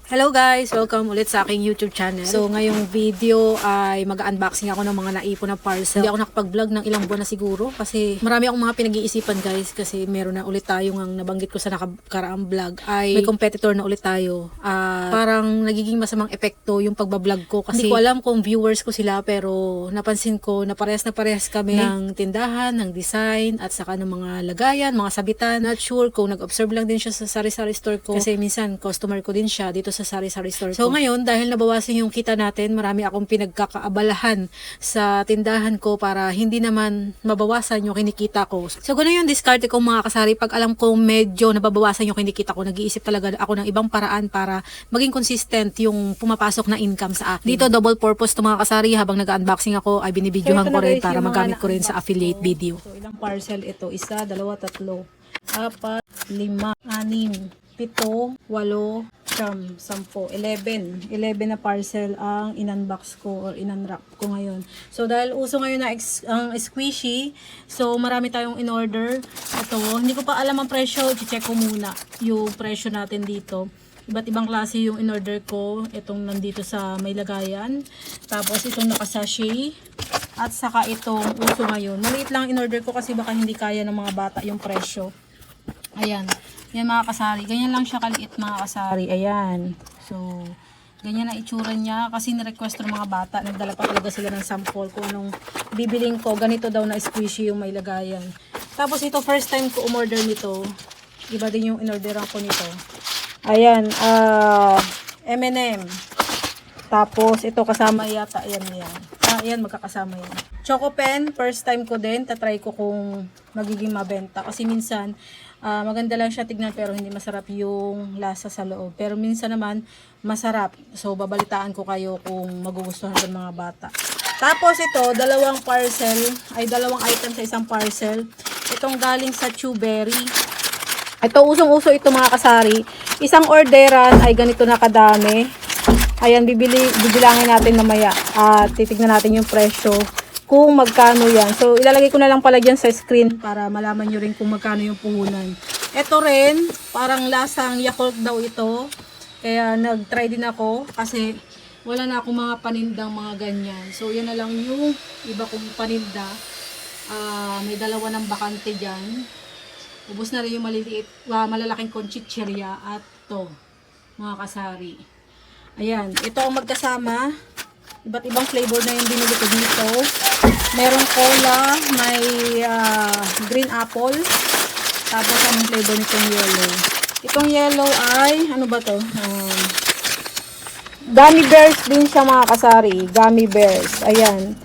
Hello guys! Welcome ulit sa aking YouTube channel. So ngayong video ay mag-unboxing ako ng mga naipon na parcel. Hindi ako nakapag-vlog ng ilang buwan na siguro kasi marami akong mga pinag-iisipan guys kasi meron na ulit tayo ng nabanggit ko sa nakakaraang vlog ay may competitor na ulit tayo. Parang nagiging masamang epekto yung pagbablog ko kasi hindi ko alam kung viewers ko sila pero napansin ko na parehas kami ng tindahan, ng design at saka ng mga lagayan, mga sabitan. Not sure kung nag-observe lang din siya sa sari-sari store ko kasi minsan customer ko din siya dito sa sari-sari store ko. So ngayon, dahil nabawasan yung kita natin, marami akong pinagkakaabalahan sa tindahan ko para hindi naman mabawasan yung kinikita ko. So ganun yung diskarte ko mga kasari. Pag alam ko medyo nababawasan yung kinikita ko, nag-iisip talaga ako ng ibang paraan para maging consistent yung pumapasok na income sa akin. Dito, double purpose to mga kasari. Habang nag-unboxing ako, ay binibidyohan ko rin para magamit ko rin sa affiliate video. So ilang parcel ito? Isa, dalawa, tatlo, apat, lima, anim, 7, 8, 10, 11 na parcel ang in-unbox ko or in-unwrap ko ngayon. So dahil uso ngayon na ang squishy, so marami tayong in-order. Ito, hindi ko pa alam ang presyo, i-check ko muna yung presyo natin dito. Iba't ibang klase yung in-order ko. Itong nandito sa may lagayan. Tapos itong naka-sachet. At saka itong uso ngayon. Maliit lang in-order ko kasi baka hindi kaya ng mga bata yung presyo. Ayan. Yan mga kasari. Ganyan lang siya kaliit mga kasari. Ayan. So, ganyan ang itsura niya. Kasi nirequest ng mga bata. Nagdala pa talaga sila ng sample kung anong bibiling ko. Ganito daw na squishy yung may lagayan. Tapos ito, first time ko umorder nito. Iba din yung in-orderan ko nito. Ayan. M&M. Tapos ito kasama yata. Ayan yan. Ayan, magkakasama yan. Choco pen. First time ko din. Tatry ko kung magiging mabenta. Kasi minsan, maganda lang siya tignan pero hindi masarap yung lasa sa loob. Pero minsan naman masarap. So babalitaan ko kayo kung magugustuhan ng mga bata. Tapos ito, dalawang item sa isang parcel. Itong galing sa Chewberry. Ito usong-uso ito mga kasari. Isang orderan ay ganito na kadami. Ayan, bibilangin natin mamaya. At titignan natin yung presyo kung magkano yan. So, ilalagay ko na lang pala dyan sa screen para malaman nyo rin kung magkano yung puhunan. Ito rin, parang lasang Yakult daw ito. Kaya nag-try din ako kasi wala na akong mga panindang mga ganyan. So, yan na lang yung iba kong paninda. May dalawa ng bakante dyan. Ubus na rin yung malalaking conchicheria at to mga kasari. Ayan, ito ang magkasama. Iba't ibang flavor na yung binili ko dito. Merong cola, may green apple. Tapos anong flavor nitong yellow? Itong yellow ay, ano ba to? Gummy bears din siya mga kasari. Gummy bears. Ayan.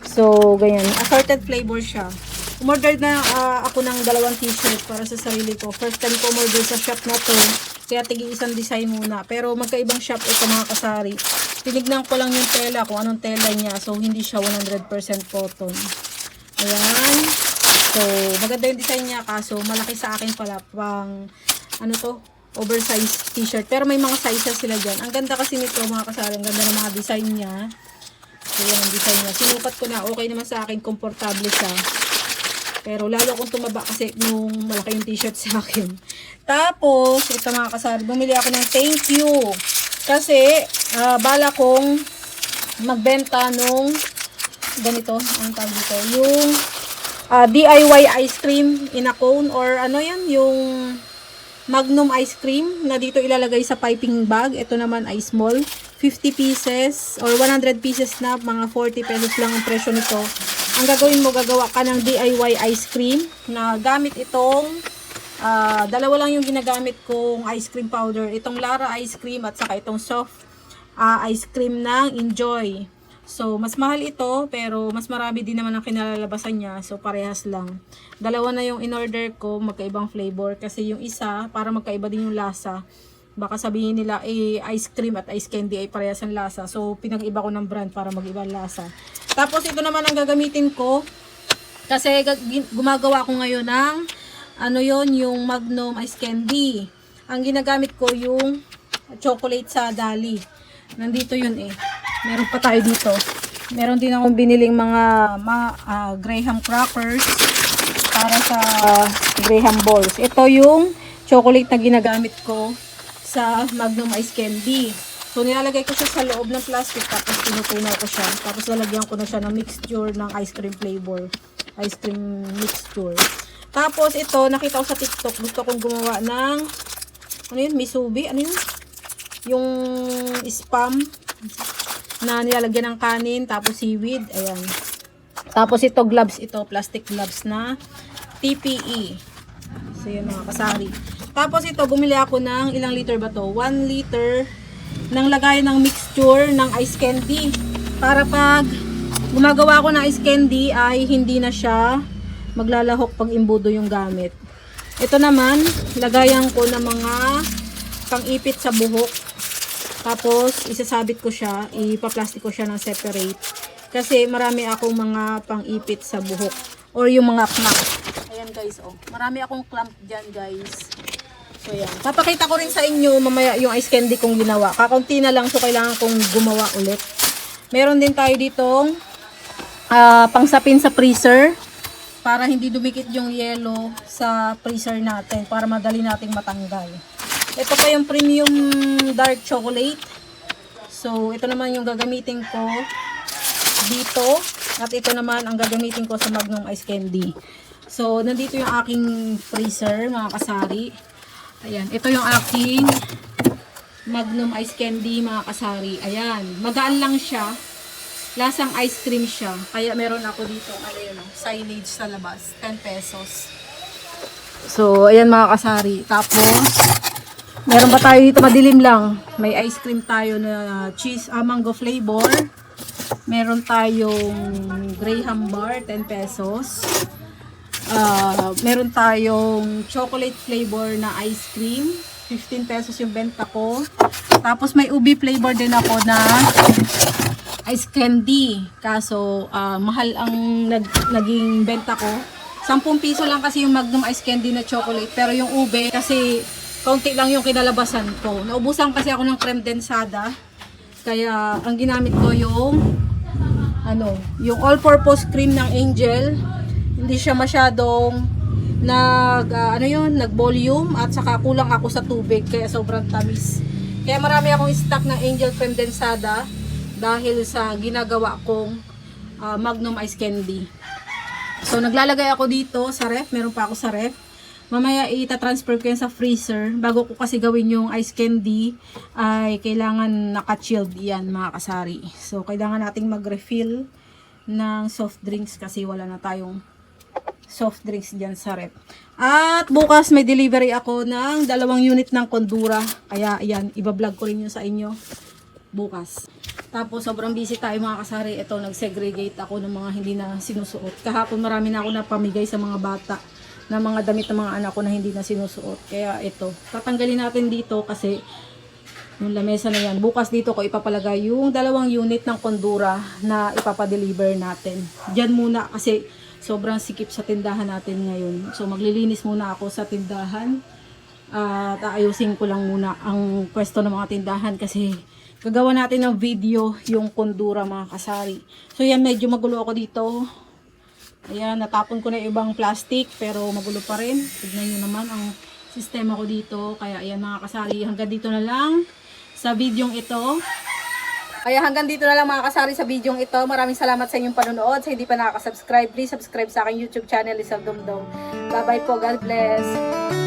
So, ganyan. Assorted flavor siya. Umorder na ako ng 2 t-shirt para sa sarili ko. First time ko umorder sa shop na to. Kaya tigi isang design muna. Pero magkaibang shop ito mga kasari. Tinignan ko lang yung tela, kung anong tela niya. So, hindi siya 100% cotton. Ayan. So, maganda yung design niya. Kaso, malaki sa akin pala. Pang, ano to? Oversized t-shirt. Pero may mga sizes sila dyan. Ang ganda kasi nito mga kasari. Ang ganda ng mga design niya. So, yan ang design niya. Sinukat ko na. Okay naman sa akin. Komportable siya. Pero lalo akong tumaba kasi nung malaki yung t-shirt sa akin. Tapos, ito mga kasari, bumili ako ng thank you. Kasi, bala kong magbenta nung ganito, ang tawag dito, yung DIY ice cream in a cone or ano yan, yung Magnum ice cream na dito ilalagay sa piping bag. Ito naman ay small, 50 pieces or 100 pieces na, mga 40 pesos lang ang presyo nito. Ang gagawin mo, gagawa ka ng DIY ice cream na gamit itong dalawa lang yung ginagamit kong ice cream powder. Itong Lara ice cream at saka itong soft ice cream ng Enjoy. So, mas mahal ito pero mas marami din naman ang kinalalabasan niya. So, parehas lang. Dalawa na yung in-order ko, magkaibang flavor. Kasi yung isa, para magkaiba din yung lasa. Baka sabihin nila, ice cream at ice candy ay parehas ang lasa. So, pinag-iba ko ng brand para mag-iba lasa. Tapos, ito naman ang gagamitin ko. Kasi, gumagawa ko ngayon ng, yung Magnum ice candy. Ang ginagamit ko yung chocolate sa Dali. Nandito yun eh. Meron pa tayo dito. Meron din akong biniling mga Graham crackers para sa Graham balls. Ito yung chocolate na ginagamit ko sa Magnum Ice Candy. So, nilalagay ko siya sa loob ng plastic, tapos tinutunaw ko siya. Tapos, lalagyan ko na siya ng mixture ng ice cream flavor. Ice cream mixture. Tapos, ito, nakita ko sa TikTok. Gusto kong gumawa ng, ano yun, misubi? Ano yun? Yung spam na nilalagyan ng kanin, tapos seaweed. Ayan. Tapos, ito, gloves. Ito, plastic gloves na TPE. So, yun mga kasari. Tapos, ito, bumili ako ng ilang liter ba to? 1 liter ng lagay ng mixture ng ice candy. Para pag gumagawa ko ng ice candy ay hindi na siya maglalahok pag imbudo yung gamit. Ito naman, lagayan ko ng mga pang-ipit sa buhok. Tapos, isasabit ko siya, ipaplastic ko siya ng separate. Kasi marami akong mga pang-ipit sa buhok. Or yung mga clamp. Ayan guys, oh. Marami akong clamp dyan guys. So, yan. Papakita ko rin sa inyo mamaya yung ice candy kong ginawa. Kakaunti na lang, so kailangan kong gumawa ulit. Meron din tayo ditong pangsapin sa freezer para hindi dumikit yung yelo sa freezer natin para madali nating matanggal. Ito pa yung premium dark chocolate. So, ito naman yung gagamitin ko dito. At ito naman ang gagamitin ko sa Magnum Ice Candy. So, nandito yung aking freezer, mga kasari. Ayan, ito yung aking Magnum Ice Candy, mga kasari. Ayan, magaan lang siya. Lasang ice cream siya. Kaya meron ako dito, ano yun, signage sa labas. 10 pesos. So, ayan mga kasari. Tapos, meron pa tayo dito, madilim lang. May ice cream tayo na cheese, mango flavor. Meron tayong Graham bar, 10 pesos. Meron tayong chocolate flavor na ice cream, 15 pesos yung benta ko. Tapos may ubi flavor din ako na ice candy, kaso mahal ang naging benta ko. 10 piso lang kasi yung Magnum Ice Candy na chocolate, pero yung ube kasi kaunti lang yung kinalabasan ko. Naubusan kasi ako ng creme densada, kaya ang ginamit ko yung yung all-purpose cream ng Angel. Hindi siya masyadong nag-volume at saka kulang ako sa tubig kaya sobrang tamis. Kaya marami akong stock ng Angel Creme Densada dahil sa ginagawa kong Magnum Ice Candy. So naglalagay ako dito sa ref, meron pa ako sa ref. Mamaya ita-transfer ko yan sa freezer. Bago ko kasi gawin yung ice candy ay kailangan naka-chilled yan mga kasari. So kailangan nating mag-refill ng soft drinks kasi wala na tayong soft drinks dyan sa rep. At bukas may delivery ako ng 2 unit ng Kondura. Kaya ayan, ibablog ko rin yun sa inyo bukas. Tapos sobrang busy tayo mga kasari. Ito, nag-segregate ako ng mga hindi na sinusuot. Kahapon marami na ako napamigay sa mga bata na mga damit ng mga anak ko na hindi na sinusuot. Kaya ito, tatanggalin natin dito kasi yung lamesa na yan. Bukas dito ko ipapalagay yung 2 unit ng Kondura na ipapadeliver natin. Diyan muna kasi sobrang sikip sa tindahan natin ngayon. So maglilinis muna ako sa tindahan. At aayusin ko lang muna ang pwesto ng mga tindahan kasi gagawa natin ng video yung Kondura mga kasari. So yan, medyo magulo ako dito. Ayan, natapon ko na yung ibang plastic pero magulo pa rin. Tignan nyo naman ang sistema ko dito. Kaya ayan mga kasari, hanggang dito na lang sa videong ito. Kaya hanggang dito na lang mga kasari sa videong ito. Maraming salamat sa inyong panonood. Sa hindi pa nakaka-subscribe, please subscribe sa aking YouTube channel, Lizelle Dumdum. Bye bye po. God bless.